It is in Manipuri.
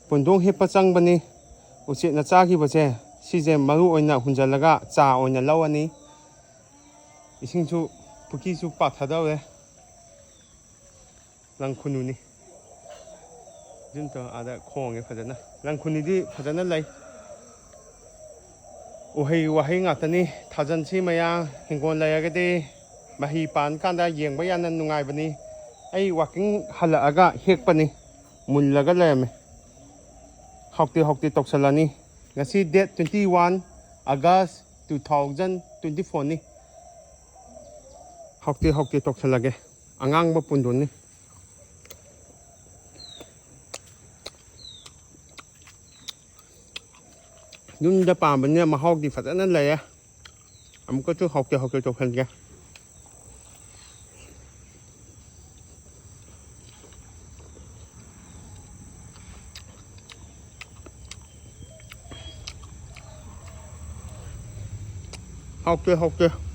ꯄꯨꯟꯗꯣꯡ ꯍꯦꯞꯄ ꯆꯪꯕꯅꯤ ꯎꯆꯦꯛꯅ ꯆꯥꯈꯤꯕꯁꯦ ꯁꯤꯁꯦ ꯃꯔꯨ ꯑꯣꯏꯅ ꯍꯨꯟꯖꯜꯂꯒ ꯆꯥ ꯑꯣꯏꯅ ꯂꯧꯔꯅꯤ ꯏꯁꯤꯡꯁꯨ ꯄꯨꯈ꯭ꯔꯤꯁꯨ ꯄꯥꯊꯗꯧꯔꯦ ꯂꯪꯈꯨꯅꯨꯅꯤ ꯖꯨꯟꯇ ꯑꯥꯗ ꯈꯣꯡꯉꯦ ꯐꯖꯅ ꯂꯪꯈꯨꯅꯤꯗꯤ ꯐꯖꯅ ꯂꯩ ꯎꯍꯩ ꯋꯥꯍꯩ ꯉꯥꯛꯇꯅꯤ ꯊꯥꯖꯟꯁꯤ ꯃꯌꯥꯝ ꯍꯤꯡꯒꯣꯜ ꯂꯩꯔꯒꯗꯤ ꯃꯍꯩ ꯄꯥꯟꯀꯥꯟꯗ ꯌꯦꯡꯕ ꯌꯥꯝꯅ ꯅꯨꯡꯉꯥꯏꯕꯅꯤ ꯑꯩ ꯋꯥꯛꯀꯤꯡ ꯍꯜꯂꯛꯑꯒ ꯍꯦꯛꯄꯅꯤ ꯃꯨꯜꯂꯒ ꯂꯩꯔꯝꯃꯦ ꯍꯥꯎꯇꯦ ꯍꯥꯎꯇꯦ ꯇꯧꯁꯜꯂꯅꯤ ꯉꯁꯤ ꯗꯦꯠ 21 ꯑꯥꯒꯁ 2024ꯅꯤ ꯍꯥꯎꯇꯦ ꯍꯥꯎꯇꯦ ꯇꯧꯁꯜꯂꯒꯦ ꯑꯉꯥꯡꯕ ꯄꯨꯟꯗꯣꯟꯅꯤ ꯌꯨꯝꯗ ꯄꯥꯝꯕꯅꯤꯅ ꯃꯍꯥꯎꯗꯤ ꯐꯖꯅ ꯂꯩꯌꯦ ꯑꯃꯨꯛꯀꯁꯨ ꯍꯥꯎꯇꯦ ꯍꯥꯎꯇꯦ ꯇꯧꯁꯜꯒꯦ 하올게